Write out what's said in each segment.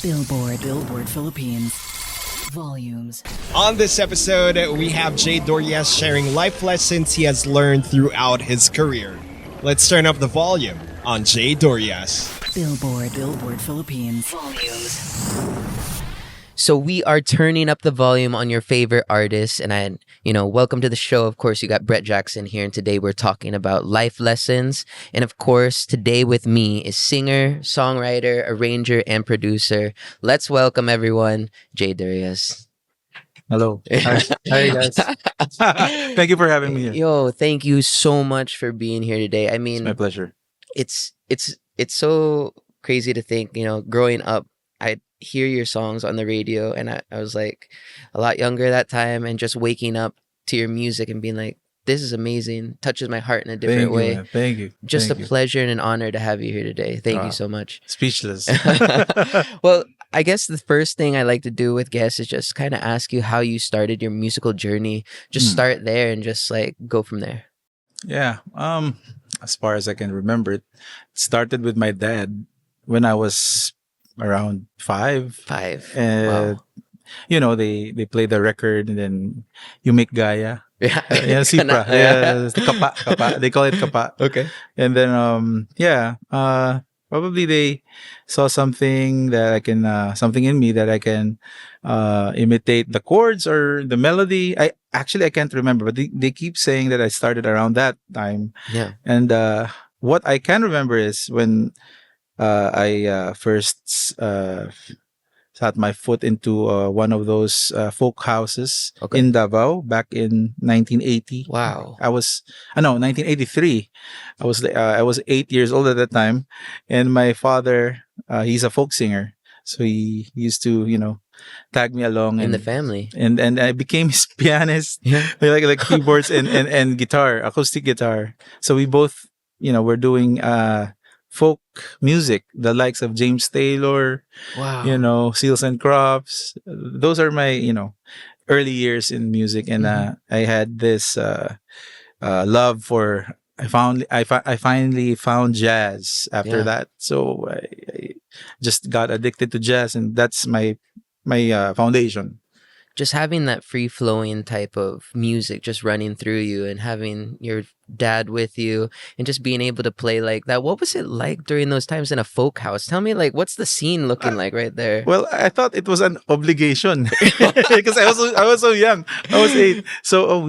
Billboard Philippines. Volumes. On this episode, we have Durias sharing life lessons he has learned throughout his career. Let's turn up the volume on Durias. Billboard Philippines. Volumes. So we are turning up the volume on your favorite artists, and welcome to the show. Of course, you got Brett Jackson here, and today we're talking about life lessons. And of course, today with me is singer, songwriter, arranger, and producer. Let's welcome everyone, Durias. Hello. Hi guys. Thank you for having me here. Yo, thank you so much for being here today. I mean, It's my pleasure. It's so crazy to think, growing up, I'd hear your songs on the radio, and I was like a lot younger that time, and just waking up to your music and being like, this is amazing, touches my heart in a different way. Man. Thank you. Just Thank a you. pleasure and an honor to have you here today. Thank you so much. Speechless. Well, I guess the first thing I like to do with guests is just kind of ask you how you started your musical journey. Just start there and just like go from there. Yeah. As far as I can remember, it started with my dad when I was around 5. 5. And Wow. they play the record, and then you make gaya. Yeah. Yeah, sipra. Yeah, kapa. They call it kapa. Okay. And then probably they saw something that I can something in me that I can imitate the chords or the melody. I can't remember, but they keep saying that I started around that time. Yeah. And what I can remember is when I first sat my foot into one of those folk houses in Davao back in 1980. Wow. 1983. I was 8 years old at that time, and my father, he's a folk singer, so he used to tag me along In the family. and I became his pianist. Yeah. like keyboards and guitar, acoustic guitar. So we both we're doing folk music, the likes of James Taylor, Wow. Seals and Crofts. Those are my early years in music, and I had this love for. I finally found jazz after Yeah. that, so I just got addicted to jazz, and that's my foundation. Just having that free flowing type of music just running through you, and having your dad with you, and just being able to play like that. What was it like during those times in a folk house? Tell me, like, what's the scene looking like right there? Well, I thought it was an obligation because I was so young. I was 8. So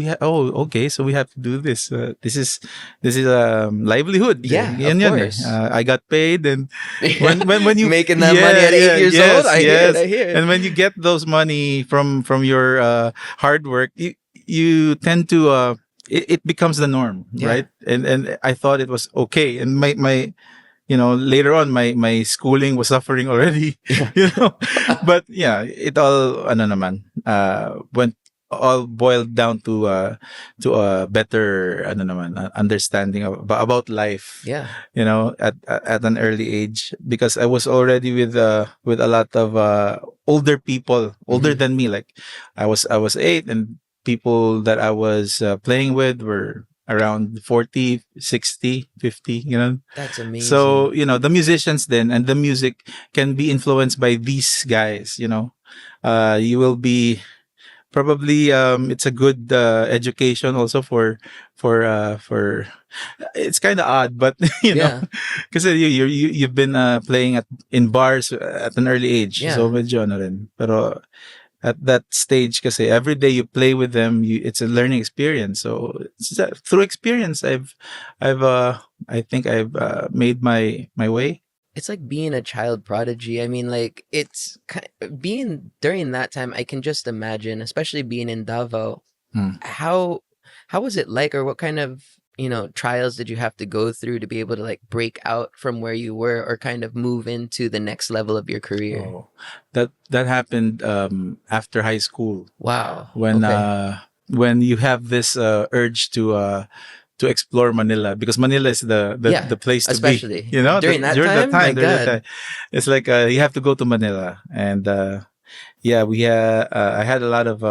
okay. So we have to do this. This is livelihood. Yeah, of Yan. course. I got paid, and when you Making that money at 8 years old, I hear it. And when you get those money from your hard work, you tend to it becomes the norm, Yeah. right? And I thought it was okay, and my later on my schooling was suffering already. But yeah, it all went all boiled down to a better understanding about life. Yeah. At an early age, because I was already with a lot of older people, older than me. Like I was 8, and people that I was playing with were around 40, 60, 50, That's amazing. So, the musicians then and the music can be influenced by these guys. You will be probably it's a good education also for it's kind of odd, but Yeah. because you've been playing in bars at an early age. Yeah. So medyo rin. Pero at that stage, kasi every day you play with them, it's a learning experience. So through experience, I think I've made my way. It's like being a child prodigy. I mean, like, it's being during that time, I can just imagine, especially being in Davao. How was it like, or what kind of trials did you have to go through to be able to like break out from where you were, or kind of move into the next level of your career? Oh, that happened after high school, Wow. when Okay. when you have this urge to explore Manila, because Manila is the Yeah, place to especially be. during that time? My during that God. time, it's like you have to go to Manila, and yeah, I had a lot of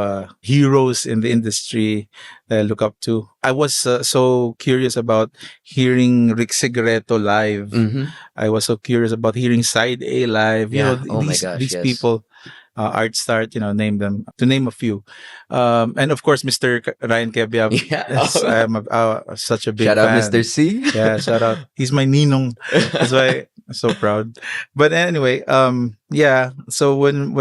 heroes in the industry that I look up to. I was so curious about hearing Rick Sigreto live. Mm-hmm. I was so curious about hearing Side A live. You know, Yeah. Oh my gosh. these Yes. people, Art Start, name them, to name a few. And of course, Mr. Ryan Kebiab. Yeah. Yes, I'm such a big Shout out, fan. Mr. C. Yeah, shout out. He's my ninong. That's why I'm so proud. But anyway, yeah. So when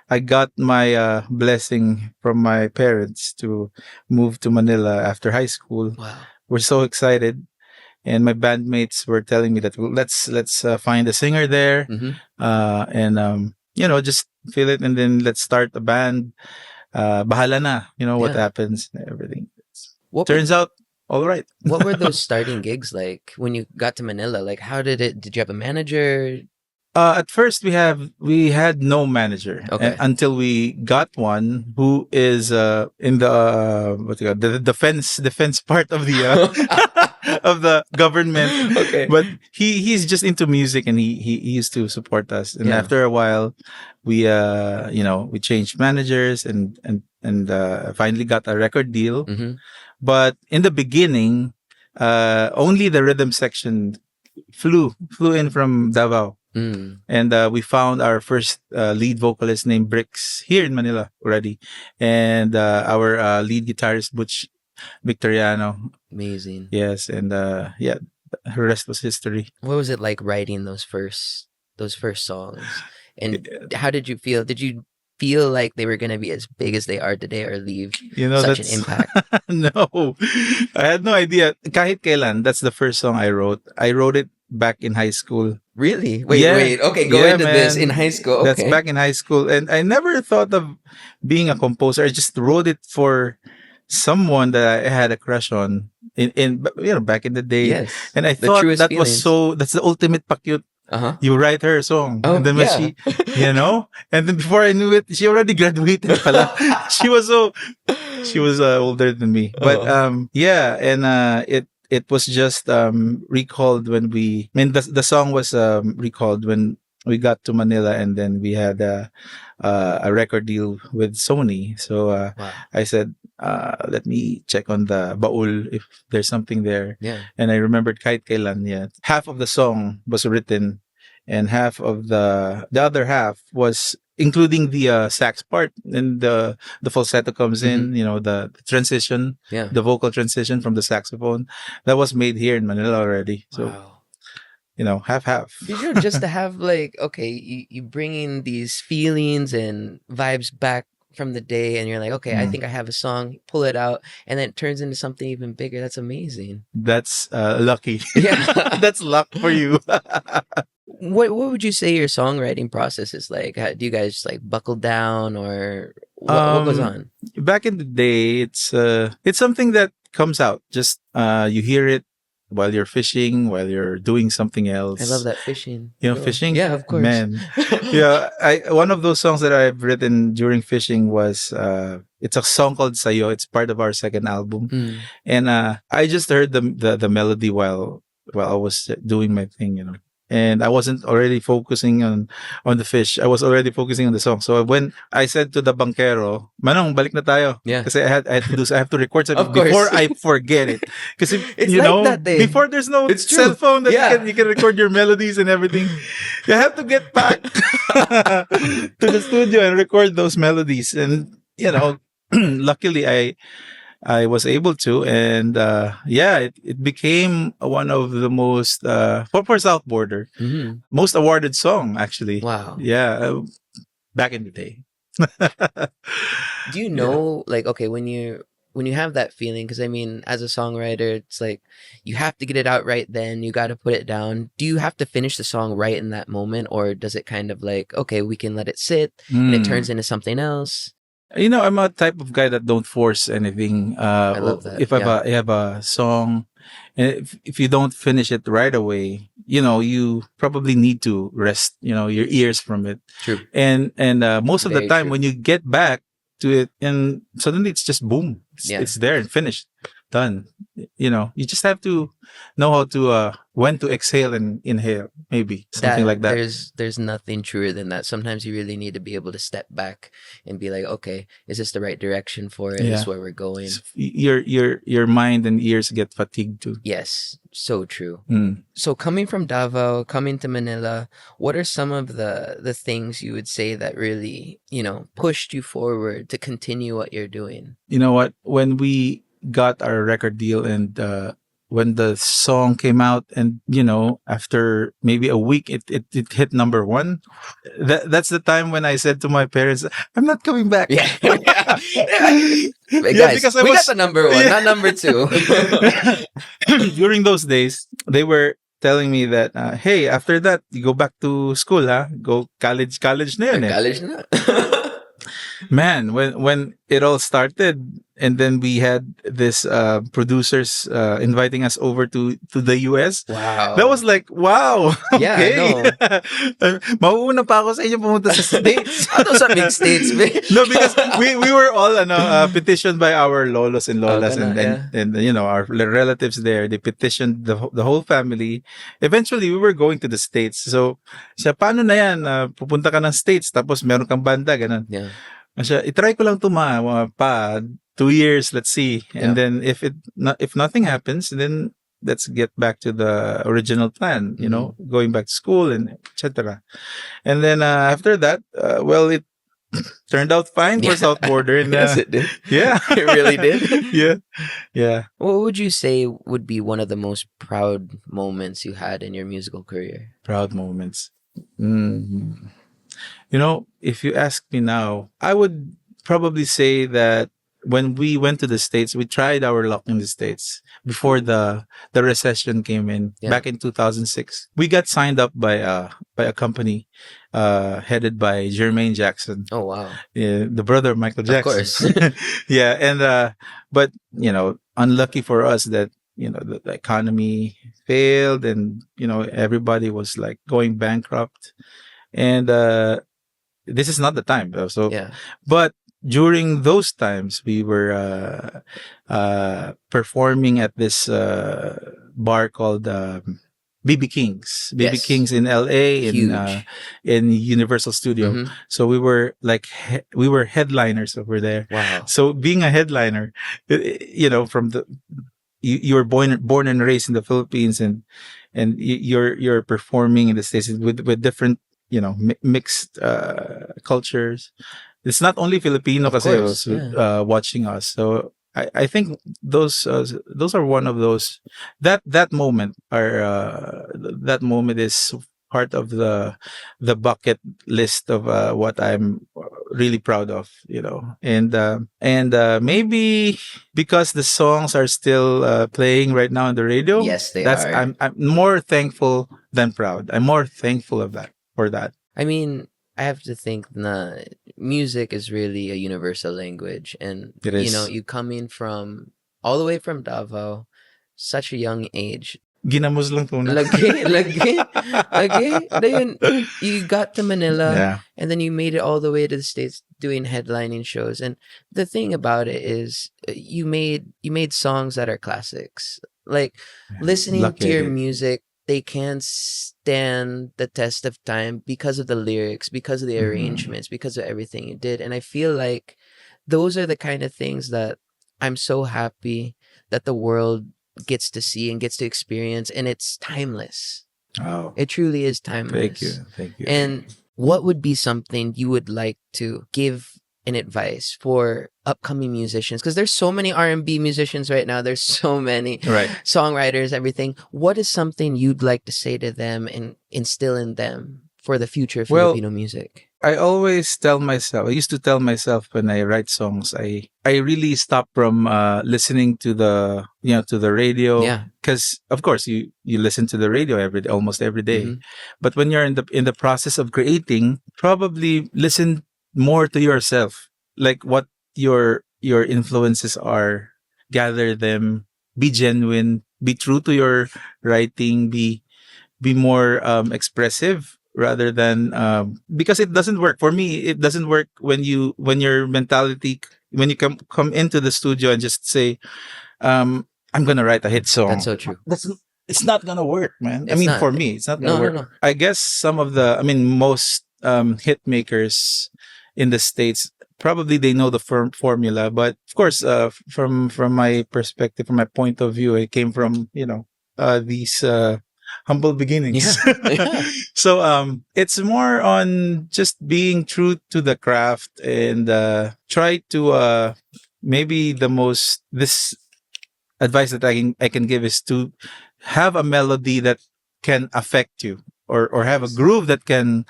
I got my blessing from my parents to move to Manila after high school, Wow. we're so excited. And my bandmates were telling me that, well, let's find a singer there, Mm-hmm. and just feel it, and then let's start a band. Bahala na, what Yeah. happens, everything. What Turns out, all right. What were those starting gigs like when you got to Manila? Like, how did you have a manager? At first, we had no manager, Okay. until we got one who is in the what you call the defense part of the of the government. Okay. But he's just into music, and he used to support us. And Yeah. after a while, we we changed managers, and finally got a record deal. Mm-hmm. But in the beginning, only the rhythm section flew in from Davao. Mm. And we found our first lead vocalist named Bricks here in Manila already. And our lead guitarist, Butch Victoriano. Amazing. Yes. And yeah, the rest was history. What was it like writing those first songs? And how did you feel? Did you feel like they were going to be as big as they are today, or leave such an impact? No, I had no idea. Kahit Kailan, that's the first song I wrote. I wrote it back in high school. Really? Wait. Yeah. Okay, go Yeah, into this man. in high school. That's Okay. back in high school. And I never thought of being a composer. I just wrote it for someone that I had a crush on in back in the day. Yes. And I The thought truest that feelings. that's the ultimate pakyut. Uh-huh. You write her a song. Oh, And then when yeah. she, and then before I knew it, she already graduated pala. she was older than me. But yeah, and it was just recalled when the song was recalled when we got to Manila, and then we had a record deal with Sony. So Wow. I said, let me check on the baul if there's something there. Yeah. And I remembered Kahit Kailan. Yeah, half of the song was written, and half of the other half was including the sax part, and the falsetto comes in. The transition, Yeah. the vocal transition from the saxophone, that was made here in Manila already. So Wow. half. Just to have like, okay, you bring in these feelings and vibes back from the day, and you're like, okay, I think I have a song, pull it out, and then it turns into something even bigger. That's amazing. That's lucky. Yeah. That's luck for you. What would you say your songwriting process is like? Do you guys like buckle down, or what goes on? Back in the day, it's something that comes out. Just you hear it while you're fishing, while you're doing something else. I love that fishing. Fishing? Yeah, of course. Man. Yeah, one of those songs that I've written during fishing was it's a song called Sayo. It's part of our second album. Mm. And I just heard the melody while I was doing my thing, And I wasn't already focusing on the fish. I was already focusing on the song. So when I said to the bankero, "Manong, balik na tayo." Yeah. Kasi I have to record something Of course. before I forget it. Because It's like that day. before there's no It's true. cell phone that Yeah. you can record your melodies and everything. You have to get back to the studio and record those melodies. And luckily I was able to, and yeah, it became one of the most for South Border Mhm. most awarded song actually. Wow. Yeah, back in the day. Do you know, like, okay, when you have that feeling, because I mean, as a songwriter, it's like you have to get it out right then. You got to put it down. Do you have to finish the song right in that moment, or does it kind of like, okay, we can let it sit and it turns into something else? I'm a type of guy that don't force anything. I love that. If I have a song, and if you don't finish it right away, you probably need to rest, your ears from it. True. And most of the Very time true. when you get back to it, and suddenly it's just boom, it's there and finished. done. You know, you just have to know how to when to exhale and inhale, maybe something like that. There's nothing truer than that. Sometimes you really need to be able to step back and be like, okay, is this the right direction for it? Is Yeah. this where we're going? Your mind and ears get fatigued too. Yes, so true. Mm. So coming from Davao, coming to Manila, what are some of the things you would say that really, pushed you forward to continue what you're doing? You know what? When we got our record deal and when the song came out, and after maybe a week it hit number one, that's the time when I said to my parents, I'm not coming back. Yeah. Yeah, Guys, because I we was got the number one, Yeah. not number two. During those days they were telling me that hey, after that you go back to school, go college na yun eh. College na. Man, when it all started, and then we had this producers inviting us over to the US. Wow. That was like, wow. Yeah, I Okay. know. Mauuna pa ako sa inyo pumunta sa States. Ano sa big states, man? No, because we were all petitioned by our lolos and lolas, ganun, and our relatives there. They petitioned the whole family. Eventually, we were going to the States. So, siya, paano na yan? Pupunta ka ng States, tapos meron kang banda, ganun. Yeah. Siya, itry ko lang pa 2 years, let's see. And Yeah. then if nothing happens, then let's get back to the original plan, going back to school and etc. And then after that, well, it turned out fine for Yeah. South Border. And, Yes, it did. yeah. It really did. Yeah. What would you say would be one of the most proud moments you had in your musical career? Proud moments. Mm. If you ask me now, I would probably say that when we went to the States, we tried our luck in the States before the recession came in back in 2006. We got signed up by a company headed by Jermaine Jackson, Oh, wow. the brother of Michael Jackson. Of course. Yeah, and but unlucky for us that the economy failed, and everybody was like going bankrupt, and this is not the time though. So, Yeah. but during those times, we were performing at this bar called BB King's. BB Yes. King's in LA, Huge. in Universal Studio. Mhm. So we were like we were headliners over there. Wow. So being a headliner, from you were born and raised in the Philippines, and you're performing in the States with different mixed cultures. It's not only Filipino Of kasi course, also, watching us. So I think those are one of those that moment is part of the bucket list of what I'm really proud of, and maybe because the songs are still playing right now on the radio. Yes, they are. I'm more thankful than proud. I'm more thankful for that. I mean, I have to think na music is really a universal language, and It is. you coming from all the way from Davao, such a young age. Ginamos lang tuna. Lagi. Then you got to Manila, Yeah. and then you made it all the way to the States doing headlining shows. And the thing about it is, you made songs that are classics. Like listening Lucky to I your did. music, they can't stand the test of time because of the lyrics, because of the Mhm. arrangements, because of everything you did. And I feel like those are the kind of things that I'm so happy that the world gets to see and gets to experience, and it's timeless. Oh, It truly is timeless. thank you. And what would be something you would like to give an advice for upcoming musicians? Because there's so many R&B musicians right now. There's so many Right. songwriters, everything. What is something you'd like to say to them and instill in them for the future of Well, Filipino music? I always tell myself, I used to tell myself when I write songs, I really stop from listening to the radio. Yeah. Because of course you listen to the radio almost every day. Mhm. But when you're in the process of creating, probably listen more to yourself, like what your influences are, gather them, be genuine, be true to your writing, be more expressive rather than because it doesn't work for me. It doesn't work when your mentality, when you come into the studio and just say, I'm gonna write a hit song. That's so true. It's not gonna work, man. I It's mean, not. for me, it's not gonna No, work. no. I guess most hit makers in the States, probably they know the formula, but of course, from my perspective, from my point of view, I came from these humble beginnings. Yeah. So it's more on just being true to the craft and try to maybe this advice that I can give is to have a melody that can affect you, or have a groove that can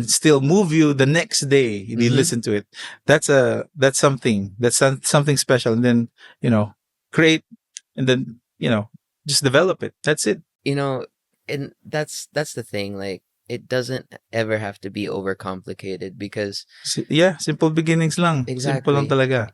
still move you the next day you Mhm. listen to it. That's something special, and then create, and then just develop it. That's it. You know, and that's the thing. Like, it doesn't ever have to be overcomplicated because Yeah, simple beginnings lang. Simple lang exactly, talaga.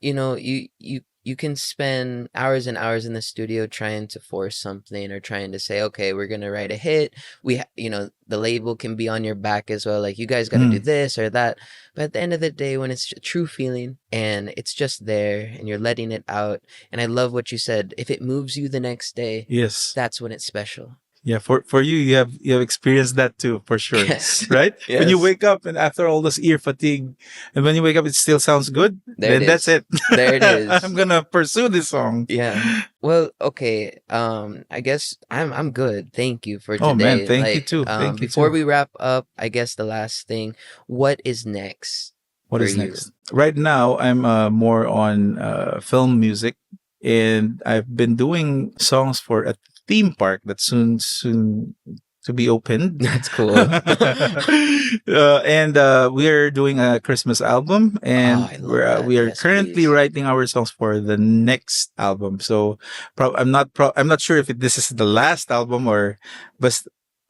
you can spend hours and hours in the studio trying to force something or trying to say, okay, we're gonna write a hit. The label can be on your back as well, like, you guys got to do this or that. But at the end of the day, when it's a true feeling and it's just there and you're letting it out, and I love what you said, if it moves you the next day, Yes. that's when it's special. Yeah, for you have experienced that too, for sure. Yes. Right? When you Yes. wake up and after all this ear fatigue, and when you wake up it still sounds good, There then it that's is. it. There it is. I'm gonna pursue this song. Yeah. Well, okay. I guess I'm good. Thank you for today. Oh man, thank you too. Thank you Before too. we wrap up, I guess the last thing, what is next? What for is you? next? Right now, I'm more on film music, and I've been doing songs for a theme park that's soon to be opened. That's cool. And we are doing a Christmas album, and I love that. we are Yes, currently please. writing our songs for the next album. So I'm not sure if this is the last album, but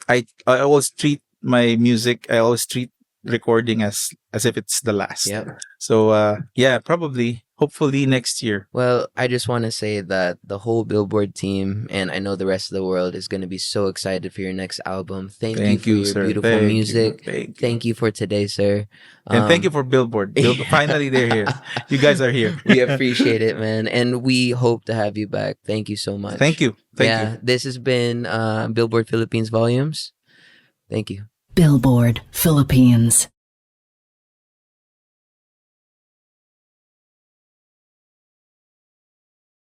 I always treat my music. I always treat recording as if it's the last. Yep. So yeah, probably, hopefully next year. Well, I just want to say that the whole Billboard team, and I know the rest of the world, is going to be so excited for your next album. Thank you Thank for you, your sir. beautiful Thank you. music. Thank you. Thank you for today, sir. And thank you Um, for Billboard. Finally, they're here. You guys are here. we appreciate it, man, and we hope to have you back. Thank you so much. Thank you. Thank yeah, you. this has been Billboard Philippines Volumes. Thank you. Billboard Philippines.